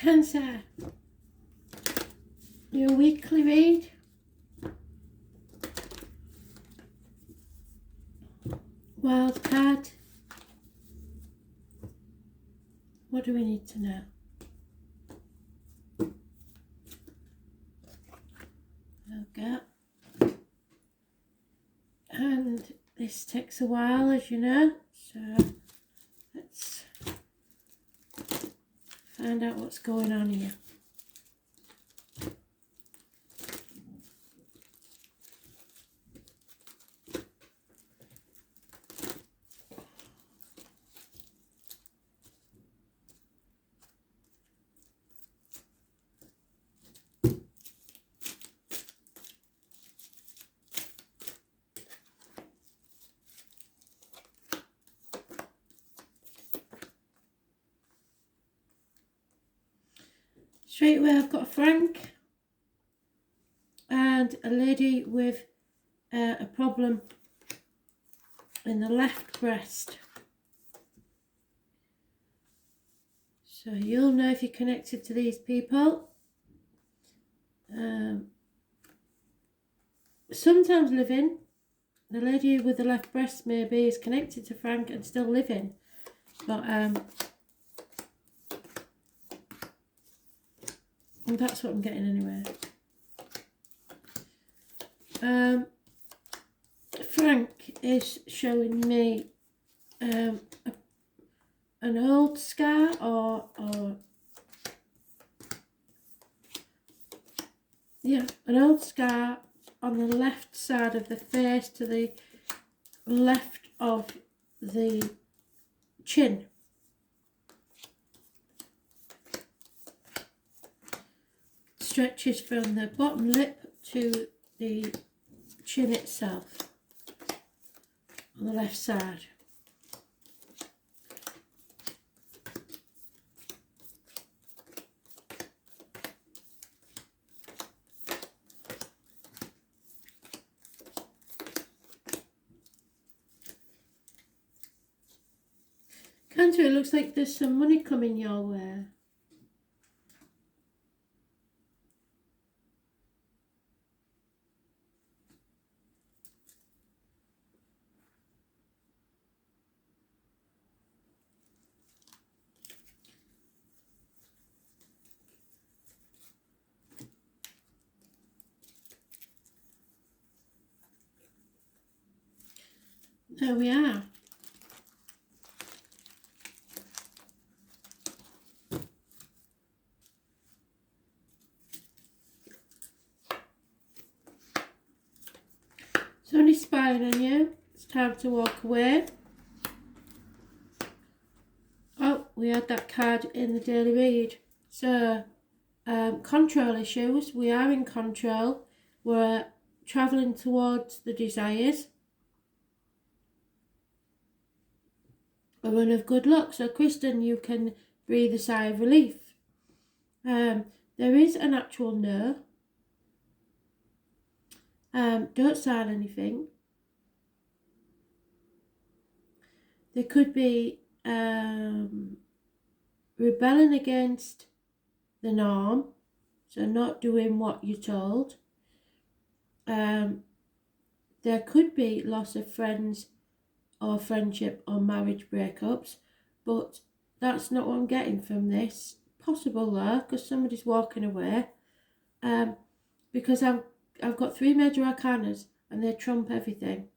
Cancer, your weekly read. Wild card. What do we need to know? Okay. And this takes a while, as you know, so let's find out what's going on here. Straight away I've got a Frank and a lady with a problem in the left breast. So you'll know if you're connected to these people. Sometimes living. The lady with the left breast maybe is connected to Frank and still living. But that's what I'm getting anyway. Frank is showing me an old scar or yeah, an old scar on the left side of the face to the left of the chin. Stretches from the bottom lip to the chin itself on the left side. Cancer, it looks like there's some money coming your way. There we are. It's only spying on you. It's time to walk away. Oh, we had that card in the daily read. So, control issues. We are in control. We're travelling towards the desires. A run of good luck. So, Kristen, you can breathe a sigh of relief. There is an actual no. Don't sign anything. There could be rebelling against the norm, so not doing what you're told. There could be loss of friends or friendship or marriage breakups, but that's not what I'm getting from this. Possible though, because somebody's walking away. Because I've got 3 major arcanas and they trump everything,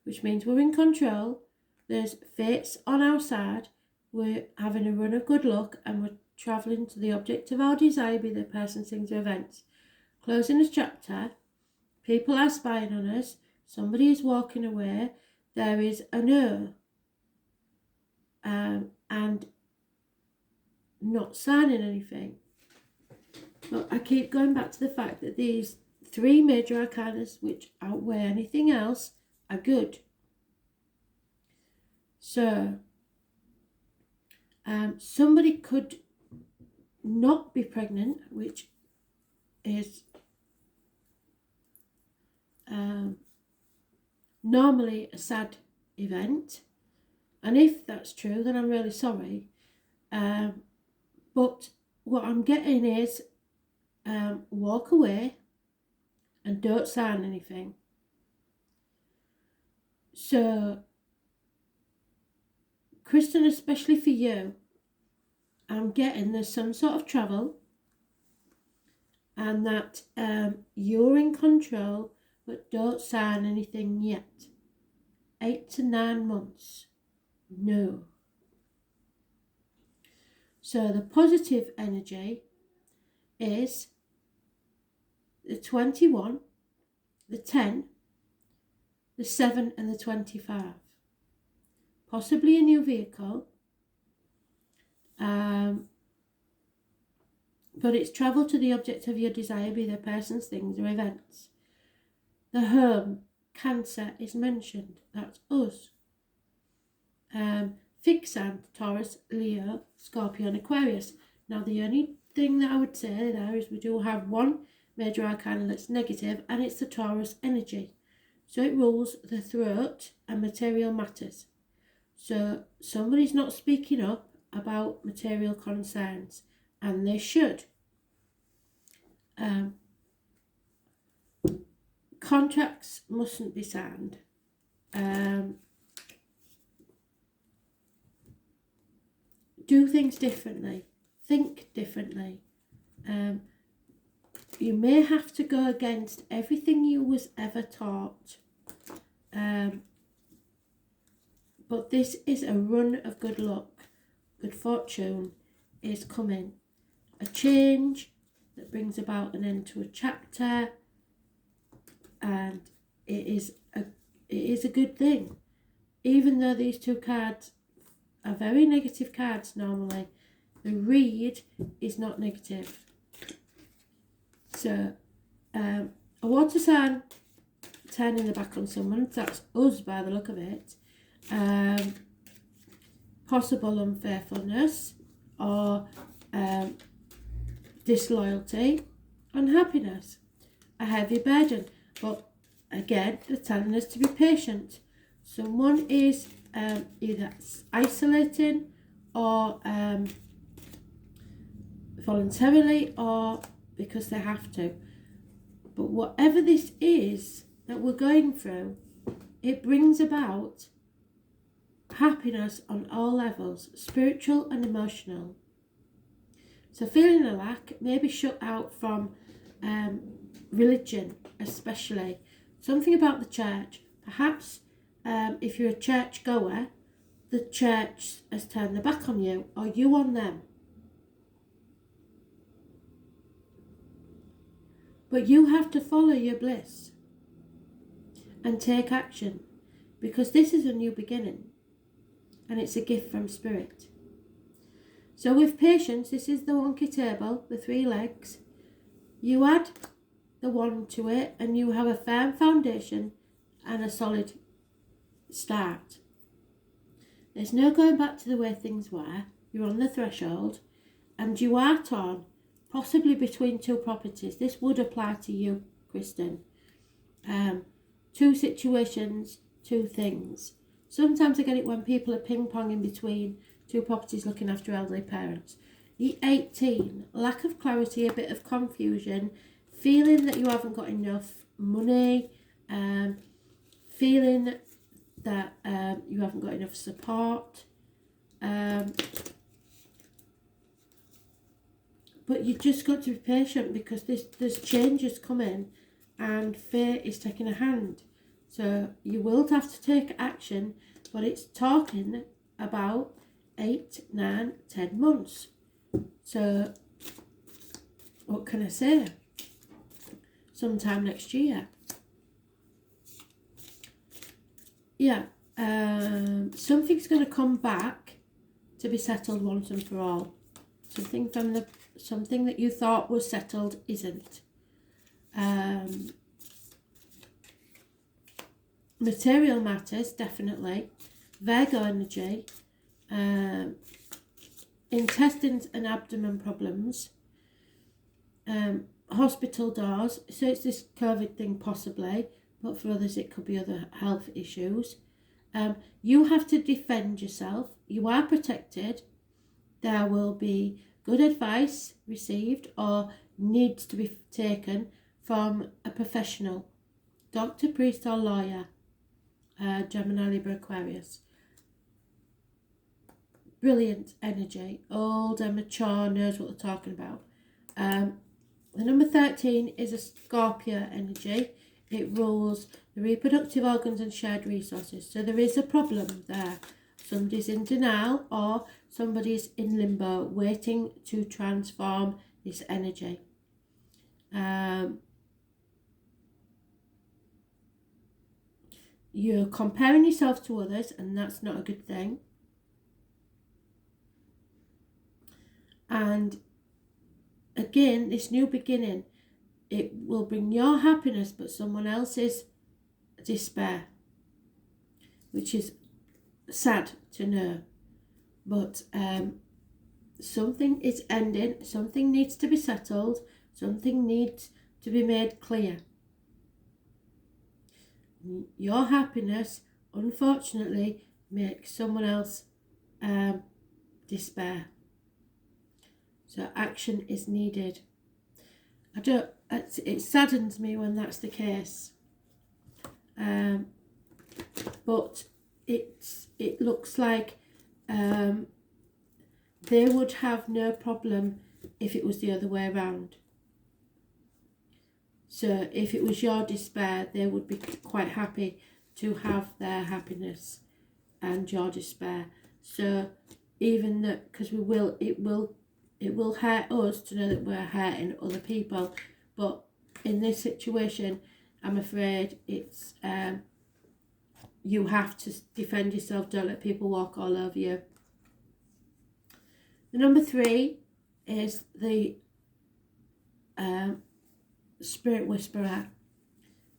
which means we're in control. There's fates on our side. We're having a run of good luck and we're travelling to the object of our desire, be the person, things, or events. Closing this chapter, people are spying on us. Somebody is walking away. There is a no. And not signing anything. But I keep going back to the fact that these 3 major arcanas, which outweigh anything else, are good. So, somebody could not be pregnant, which is normally a sad event. And if that's true, then I'm really sorry. But what I'm getting is walk away and don't sign anything. So, Kristen, especially for you, I'm getting there's some sort of travel and that you're in control, but don't sign anything yet. 8 to 9 months. No. So the positive energy is the 21, the 10, the 7 and the 25. Possibly a new vehicle. But it's travel to the object of your desire, be they persons, things or events. The home, Cancer, is mentioned. That's us. Fixant, Taurus, Leo, Scorpio and Aquarius. Now the only thing that I would say there is we do have one major arcana that's negative, and it's the Taurus energy. So it rules the throat and material matters. So somebody's not speaking up about material concerns, and they should. Contracts mustn't be signed. Do things differently. Think differently. You may have to go against everything you was ever taught. But this is a run of good luck. Good fortune is coming. A change that brings about an end to a chapter, and it is a good thing. Even though these two cards are very negative cards normally, the read is not negative. So a water sign turning the back on someone, that's us by the look of it. Possible unfaithfulness or disloyalty, unhappiness, a heavy burden. But again, they're telling us to be patient. Someone is either isolating or voluntarily or because they have to. But whatever this is that we're going through, it brings about happiness on all levels, spiritual and emotional. So feeling a lack, maybe shut out from religion especially. Something about the church. Perhaps if you're a church goer, the church has turned their back on you, or you on them. But you have to follow your bliss and take action, because this is a new beginning and it's a gift from Spirit. So with patience, this is the wonky table, the 3 legs. You add the 1 to it and you have a firm foundation and a solid start. There's no going back to the way things were. You're on the threshold and you are torn, possibly between 2 properties. This would apply to you, Kristen. 2 situations, 2 things. Sometimes I get it when people are ping-ponging between 2 properties looking after elderly parents. The 18, lack of clarity, a bit of confusion, feeling that you haven't got enough money, feeling that you haven't got enough support. But you just got to be patient, because there's changes coming and fate is taking a hand. So you will have to take action, but it's talking about 8, 9, 10 months. So what can I say? Sometime next year. Yeah, something's going to come back to be settled once and for all. Something that you thought was settled isn't. Material matters, definitely. Virgo energy. Intestines and abdomen problems. Hospital doors. So it's this COVID thing possibly, but for others it could be other health issues. You have to defend yourself. You are protected. There will be good advice received or needs to be taken from a professional, doctor, priest or lawyer. Gemini, Libra, Aquarius. Brilliant energy, old and mature, knows what they're talking about. The number 13 is a Scorpio energy. It rules the reproductive organs and shared resources. So there is a problem there. Somebody's in denial or somebody's in limbo, waiting to transform this energy. You're comparing yourself to others, and that's not a good thing. And again, this new beginning, it will bring your happiness but someone else's despair, which is sad to know. But something is ending, something needs to be settled, something needs to be made clear. Your happiness, unfortunately, makes someone else despair. So action is needed. It saddens me when that's the case. But it looks like they would have no problem if it was the other way around. So if it was your despair, they would be quite happy to have their happiness and your despair. So even that, because it will hurt us to know that we're hurting other people. But in this situation, I'm afraid it's you have to defend yourself. Don't let people walk all over you. The number 3 is the Spirit Whisperer.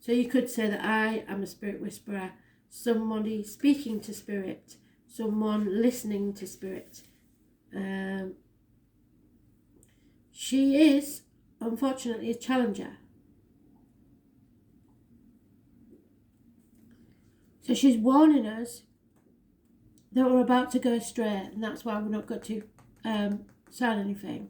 So you could say that I am a Spirit Whisperer. Somebody speaking to Spirit. Someone listening to Spirit. She is, unfortunately, a challenger. So she's warning us that we're about to go astray, and that's why we're not going to sign anything.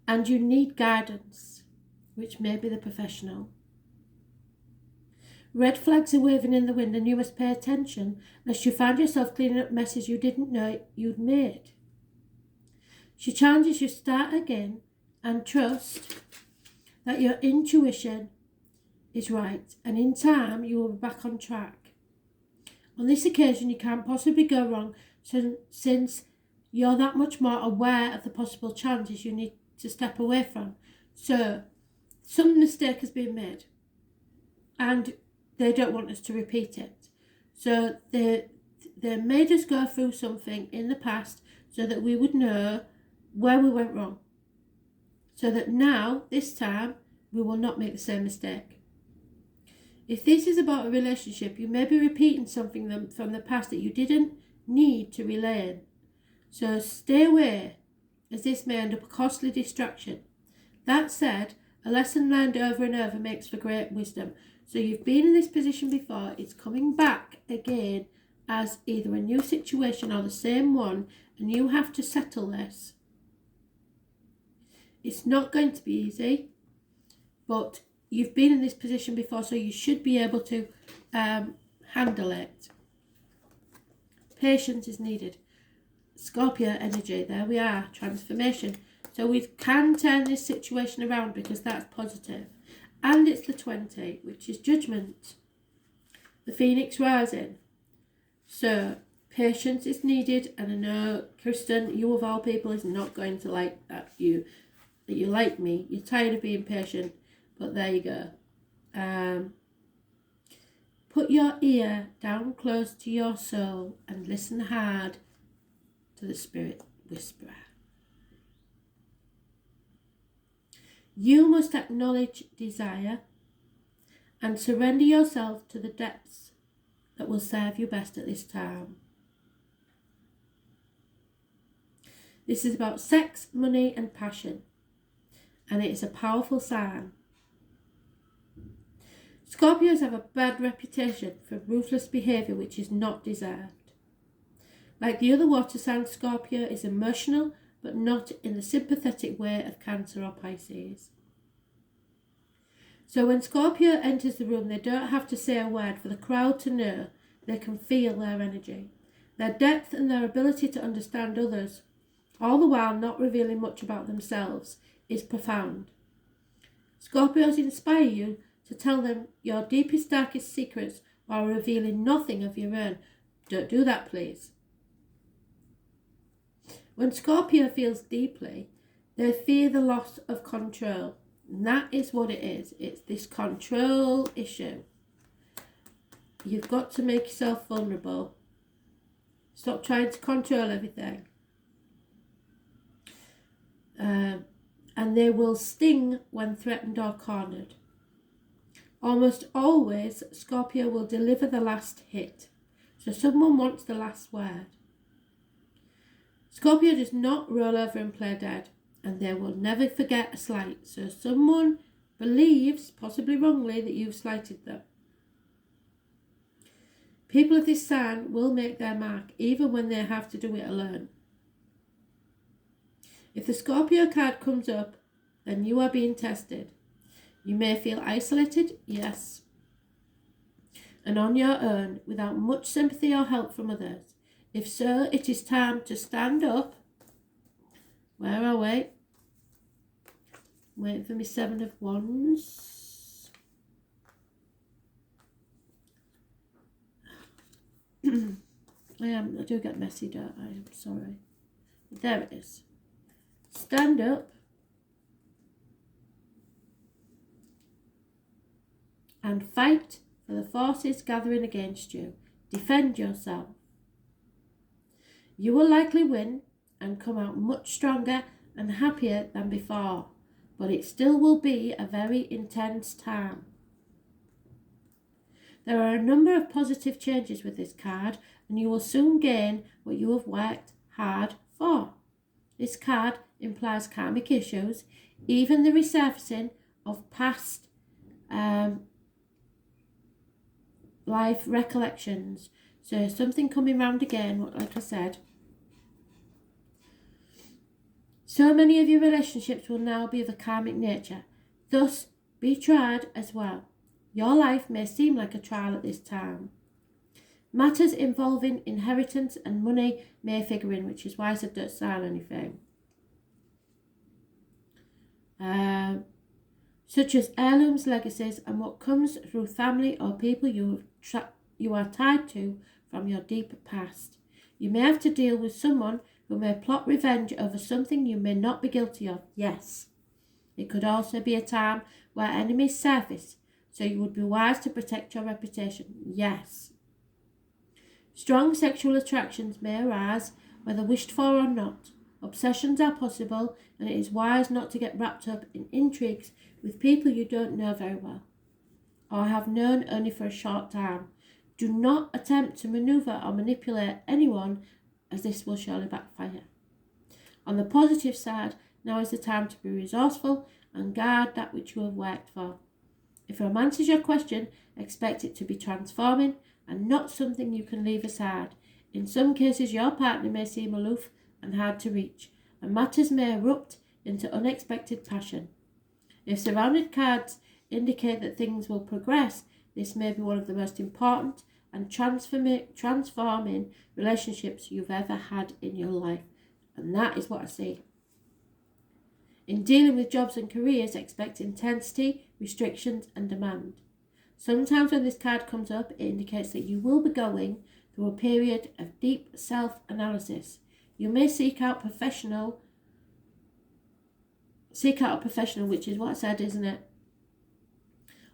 And you need guidance, which may be the professional. Red flags are waving in the wind, and you must pay attention lest you find yourself cleaning up messes you didn't know you'd made. She challenges you to start again and trust that your intuition is right, and in time you will be back on track. On this occasion, you can't possibly go wrong since you're that much more aware of the possible challenges you need to step away from. So some mistake has been made and they don't want us to repeat it. So they made us go through something in the past so that we would know where we went wrong. So that now, this time, we will not make the same mistake. If this is about a relationship, you may be repeating something from the past that you didn't need to relay in. So stay away, as this may end up a costly distraction. That said, a lesson learned over and over makes for great wisdom. So you've been in this position before, it's coming back again as either a new situation or the same one, and you have to settle this. It's not going to be easy, but you've been in this position before, so you should be able to handle it. Patience is needed. Scorpio energy, there we are, transformation. So we can turn this situation around because that's positive. And it's the 20, which is judgment. The Phoenix rising. So patience is needed, and I know, Kristen, you of all people is not going to like that. You like me. You're tired of being patient, but there you go. Put your ear down close to your soul and listen hard to the Spirit Whisperer. You must acknowledge desire and surrender yourself to the depths that will serve you best at this time. This is about sex, money and passion, and it is a powerful sign. Scorpios have a bad reputation for ruthless behaviour which is not deserved. Like the other water sign, Scorpio is emotional but not in the sympathetic way of Cancer or Pisces. So when Scorpio enters the room, they don't have to say a word for the crowd to know. They can feel their energy, their depth and their ability to understand others, all the while not revealing much about themselves, is profound. Scorpios inspire you to tell them your deepest, darkest secrets while revealing nothing of your own. Don't do that, please. When Scorpio feels deeply, they fear the loss of control. And that is what it is. It's this control issue. You've got to make yourself vulnerable. Stop trying to control everything. And they will sting when threatened or cornered. Almost always, Scorpio will deliver the last hit. So someone wants the last word. Scorpio does not roll over and play dead, and they will never forget a slight. So someone believes, possibly wrongly, that you've slighted them. People of this sign will make their mark, even when they have to do it alone. If the Scorpio card comes up, then you are being tested. You may feel isolated, yes, and on your own, without much sympathy or help from others. If so, it is time to stand up. Where are we? Waiting for me 7 of Wands. I do get messy, don't I? I'm sorry. There it is. Stand up and fight for the forces gathering against you. Defend yourself. You will likely win and come out much stronger and happier than before, but it still will be a very intense time. There are a number of positive changes with this card, and you will soon gain what you have worked hard for. This card implies karmic issues, even the resurfacing of past life recollections. So something coming round again, like I said. So many of your relationships will now be of a karmic nature, thus be tried as well. Your life may seem like a trial at this time. Matters involving inheritance and money may figure in, which is why I said don't sign anything. Such as heirlooms, legacies, and what comes through family or people you are tied to from your deep past. You may have to deal with someone who may plot revenge over something you may not be guilty of. Yes. It could also be a time where enemies surface, so you would be wise to protect your reputation. Yes. Strong sexual attractions may arise, whether wished for or not. Obsessions are possible, and it is wise not to get wrapped up in intrigues with people you don't know very well, or have known only for a short time. Do not attempt to maneuver or manipulate anyone, as this will surely backfire. On the positive side, now is the time to be resourceful and guard that which you have worked for. If romance is your question, expect it to be transforming and not something you can leave aside. In some cases, your partner may seem aloof and hard to reach, and matters may erupt into unexpected passion. If surrounded cards indicate that things will progress, this may be one of the most important and transforming relationships you've ever had in your life. And that is what I see. In dealing with jobs and careers, expect intensity, restrictions and demand. Sometimes when this card comes up, it indicates that you will be going through a period of deep self-analysis. You may seek out a professional, which is what I said, isn't it?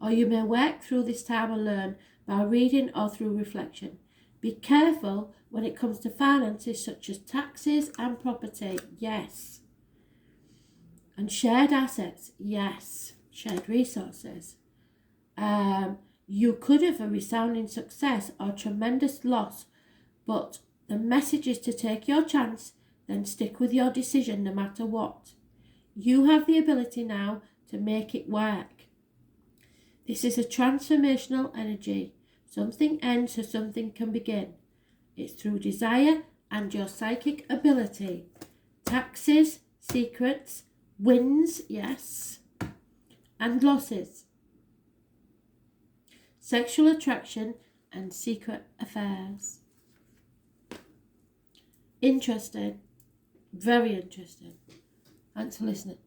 Or you may work through this time alone by reading or through reflection. Be careful when it comes to finances such as taxes and property, yes. And shared assets, yes. Shared resources. You could have a resounding success or tremendous loss, but the message is to take your chance, then stick with your decision no matter what. You have the ability now to make it work. This is a transformational energy. Something ends so something can begin. It's through desire and your psychic ability. taxes, secrets, wins, yes, and losses, sexual attraction and secret affairs. Interesting. Very interesting. Thanks for listening.